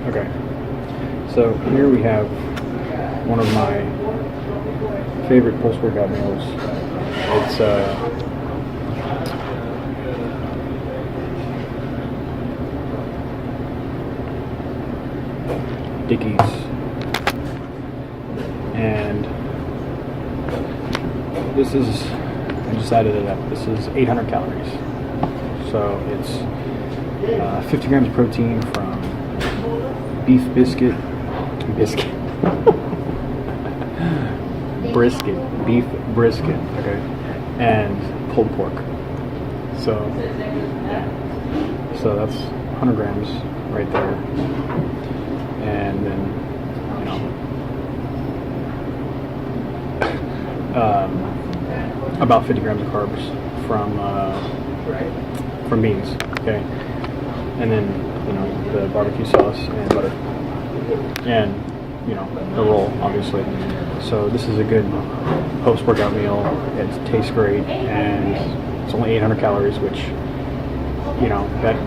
Okay, so here we have one of my favorite post-workout meals. It's Dickeys, and this is, I just added it up, this is 800 calories. So it's 50 grams of protein from beef brisket, beef brisket, okay, and pulled pork. So, yeah. So that's 100 grams right there, and then, about 50 grams of carbs from beans, okay, and then the barbecue sauce and butter, and the roll, obviously. So this is a good post-workout meal. It tastes great, and it's only 800 calories, which that,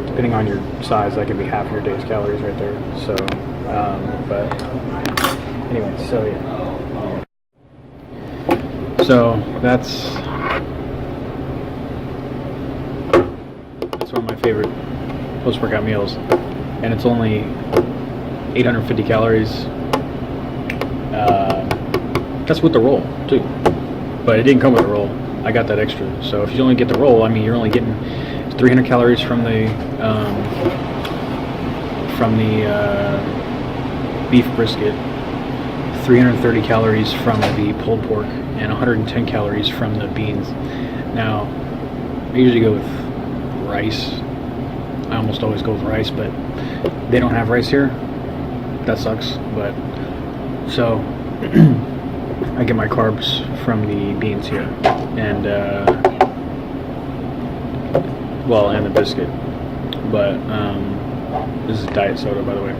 depending on your size, that could be half your day's calories right there. So but anyway, so yeah, so that's one of my favorite post-workout meals, and it's only 850 calories. That's with the roll too, but it didn't come with the roll. I got that extra. So if you only get the roll, I mean, you're only getting 300 calories from the beef brisket, 330 calories from the pulled pork, and 110 calories from the beans. Now, I usually go with rice. I almost always go with rice, but they don't have rice here. That sucks. But so I get my carbs from the beans here, and and the biscuit. But this is diet soda, by the way.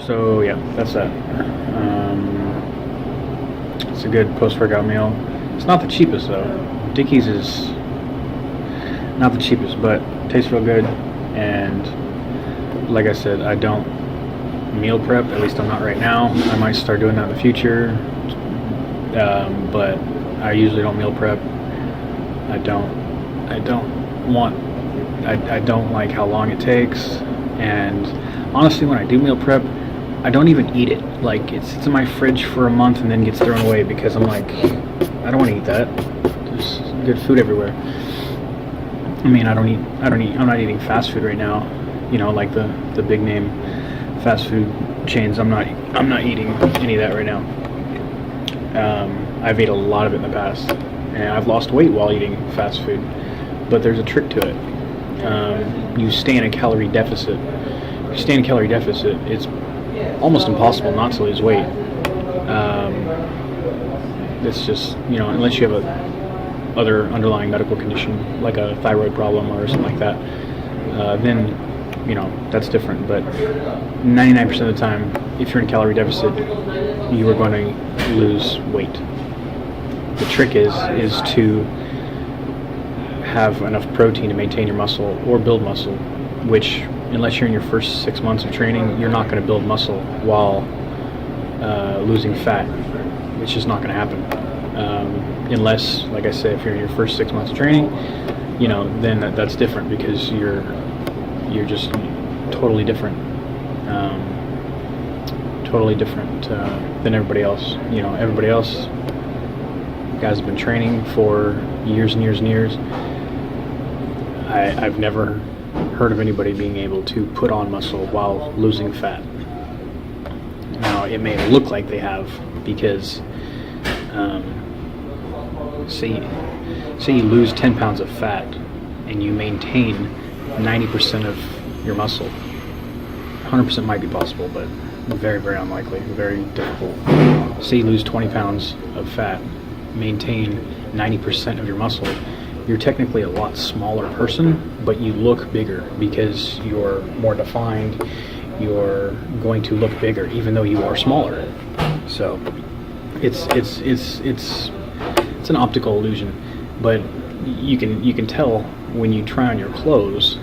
So yeah, that's that. It's a good post-workout meal. It's not the cheapest though. Dickeys is not the cheapest, but tastes real good. And like I said, I don't meal prep. At least I'm not right now. I might start doing that in the future. But I usually don't meal prep. I don't like how long it takes. And honestly, when I do meal prep, I don't even eat it. Like, it sits in my fridge for a month and then gets thrown away because I'm like, I don't want to eat that. There's good food everywhere. I mean, I'm not eating fast food right now. Like the big name fast food chains. I'm not eating any of that right now. I've ate a lot of it in the past, and I've lost weight while eating fast food. But there's a trick to it. You stay in a calorie deficit. If you stay in a calorie deficit, it's almost impossible not to lose weight. It's just, unless you have a other underlying medical condition like a thyroid problem or something like that, then that's different. But 99% of the time, if you're in a calorie deficit, you are going to lose weight. The trick is to have enough protein to maintain your muscle or build muscle, which, unless you're in your first 6 months of training, you're not going to build muscle while losing fat. It's just not going to happen. Unless, like I said, if you're in your first 6 months of training, then that's different, because you're just totally different than everybody else. Everybody else, guys have been training for years and years and years. I've never heard of anybody being able to put on muscle while losing fat. Now, it may look like they have, because say you lose 10 pounds of fat and you maintain 90% of your muscle. 100% might be possible, but very, very unlikely, very difficult. Say you lose 20 pounds of fat, maintain 90% of your muscle. You're technically a lot smaller person, but you look bigger because you're more defined. You're going to look bigger, even though you are smaller. So it's an optical illusion, but you can tell when you try on your clothes.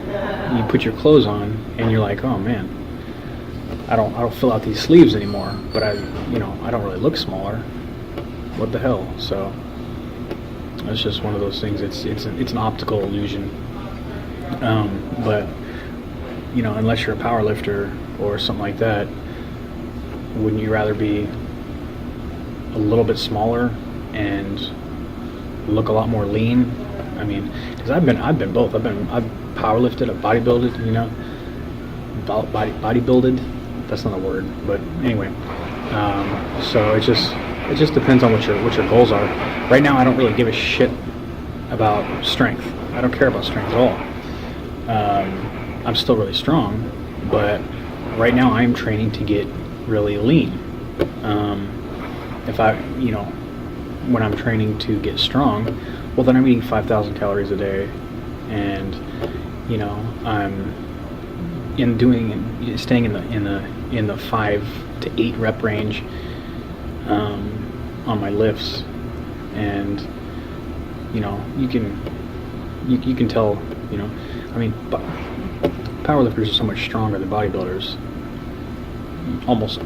You put your clothes on and you're like, oh man, I don't fill out these sleeves anymore, but I don't really look smaller. What the hell? So it's just one of those things. It's an optical illusion. But unless you're a power lifter or something like that, wouldn't you rather be a little bit smaller and look a lot more lean? I mean, because I've been both. I've power lifted, I've bodybuilded. Bodybuilded. That's not a word, but anyway. So it just depends on what your goals are. Right now, I don't really give a shit about strength. I don't care about strength at all. I'm still really strong, but right now I'm training to get really lean. If when I'm training to get strong, well, then I'm eating 5,000 calories a day, and I'm staying in the 5 to 8 rep range on my lifts, and you can tell. I mean, powerlifters are so much stronger than bodybuilders. Almost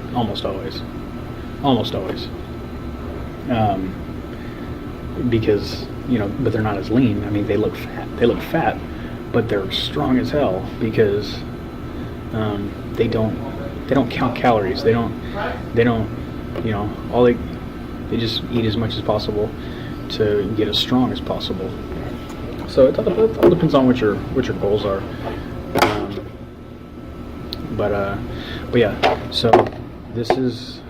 always. Because but they're not as lean. I mean, they look fat, but they're strong as hell because they don't count calories. They don't they just eat as much as possible to get as strong as possible. So it all depends on what your goals are. But yeah. So this is.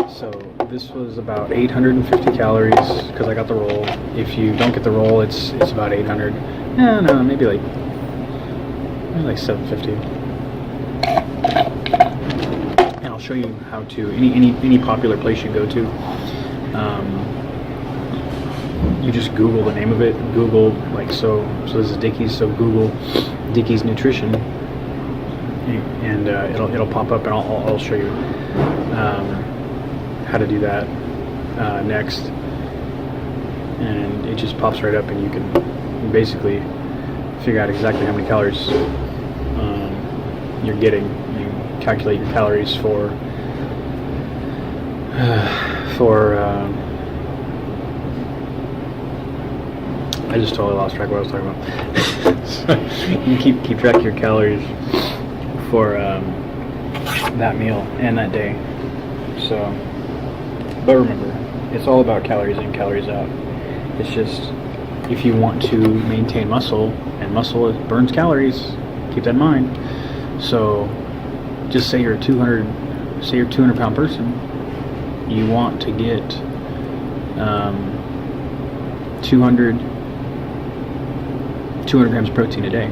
So this was about 850 calories because I got the roll. If you don't get the roll, it's about 800. No, maybe like 750. And I'll show you how to any popular place you go to. You just Google the name of it. Google so this is Dickeys. So Google Dickeys Nutrition, and it'll pop up, and I'll show you how to do that next. And it just pops right up, and you can basically figure out exactly how many calories you're getting. You calculate your calories for I just totally lost track of what I was talking about. So you keep track of your calories for that meal and that day. So, but remember, it's all about calories in, calories out. It's just, if you want to maintain muscle, and muscle burns calories, keep that in mind. So just say you're a 200 pound person, you want to get 200 grams of protein a day,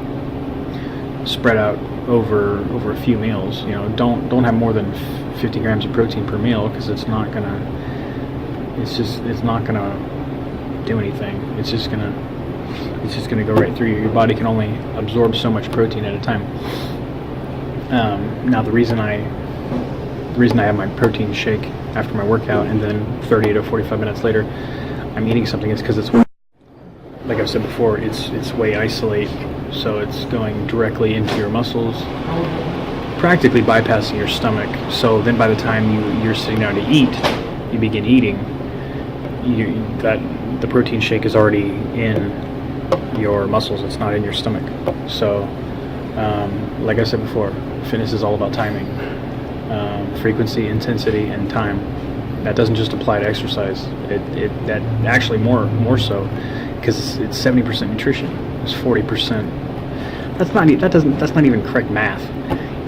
spread out over a few meals. Don't have more than 50 grams of protein per meal, because it's not gonna do anything. It's just gonna go right through you. Your body can only absorb so much protein at a time. Now the reason I have my protein shake after my workout, and then 30 to 45 minutes later I'm eating something, is because it's, like I've said before, it's whey isolate, so it's going directly into your muscles, practically bypassing your stomach. So then by the time you're sitting down to eat, you begin eating, the protein shake is already in your muscles. It's not in your stomach. So like I said before, fitness is all about timing, frequency, intensity, and time. That doesn't just apply to exercise. That actually more so, because it's 70% nutrition. It's 40%. That's not even correct math.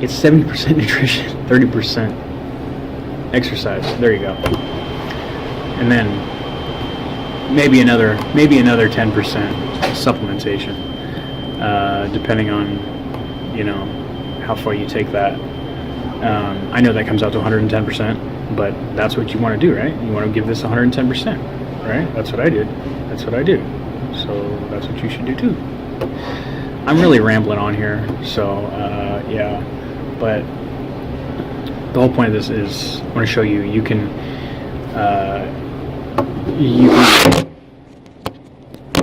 It's 70% nutrition, 30% exercise. There you go. And then maybe another 10% supplementation, depending on how far you take that. I know that comes out to 110%, but that's what you want to do, right? You want to give this 110%, right? That's what I did. That's what I do. So that's what you should do too. I'm really rambling on here, so yeah. But the whole point of this is I want to show you you can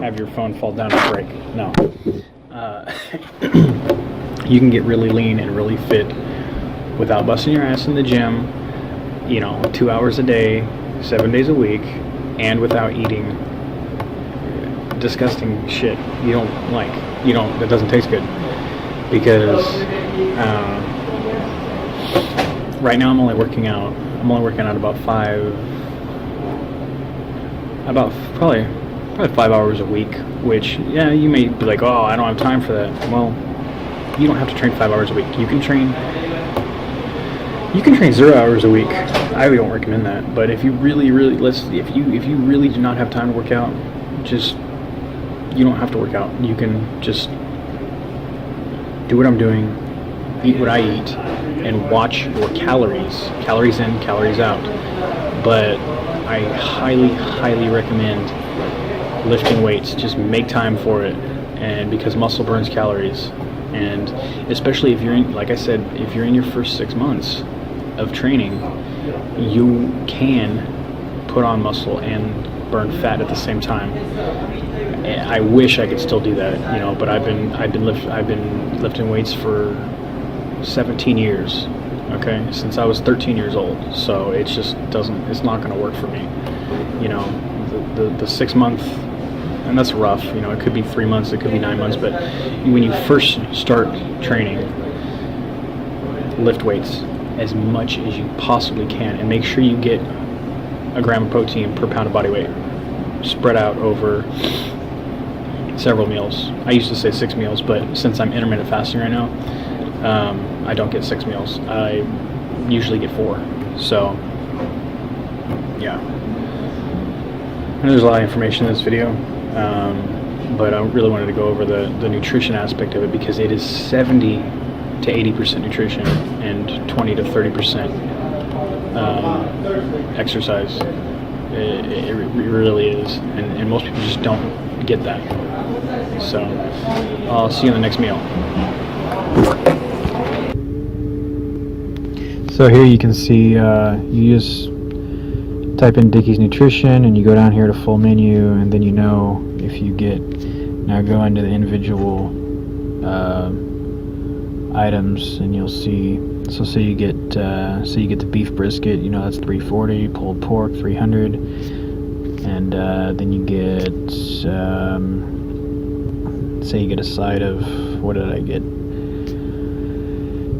have your phone fall down and break. No. You can get really lean and really fit without busting your ass in the gym, 2 hours a day, 7 days a week, and without eating disgusting shit that doesn't taste good. Because right now I'm only working out probably 5 hours a week, which, yeah, you may be like, oh, I don't have time for that. Well, you don't have to train 5 hours a week. You can train 0 hours a week. I don't recommend that. But if you really, if you really do not have time to work out, you don't have to work out. You can just do what I'm doing, eat what I eat, and watch your calories in, calories out. But I highly, highly recommend lifting weights. Just make time for it, and because muscle burns calories, and especially if you're in, like I said, if you're in your first 6 months of training, you can put on muscle and burn fat at the same time. I wish I could still do that, but I've been lifting weights for 17 years, okay, since I was 13 years old. So it's not going to work for me. The 6 month, and that's rough. It could be 3 months, it could be 9 months, but when you first start training, lift weights as much as you possibly can, and make sure you get a gram of protein per pound of body weight, spread out over several meals. I used to say 6 meals, but since I'm intermittent fasting right now, I don't get 6 meals. I usually get 4. So, yeah. And there's a lot of information in this video, but I really wanted to go over the nutrition aspect of it, because it is 70 to 80% nutrition and 20 to 30% exercise. It really is, and most people just don't get that. So I'll see you in the next meal. So here you can see, you just type in Dickeys Nutrition and you go down here to full menu, and then if you get, now go into the individual items, and you'll see, so say you get the beef brisket, that's $340, pulled pork $300, and then you get, say you get a side of, what did I get?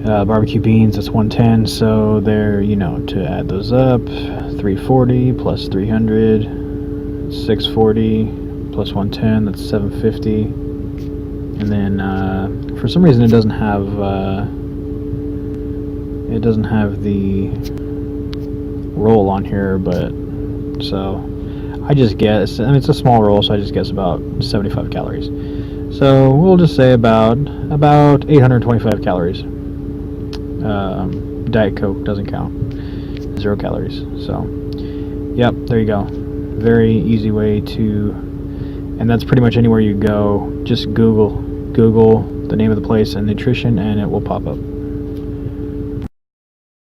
Barbecue beans, that's $110. So there, to add those up, $340 plus $300, $640 plus $110, that's $750. And then for some reason it doesn't have the roll on here, but so I just guess, it's a small roll, so I just guess about 75 calories. So we'll just say about 825 calories. Diet Coke doesn't count. 0 calories. So, yep, there you go. Very easy way to, and that's pretty much anywhere you go. Just Google the name of the place and nutrition, and it will pop up.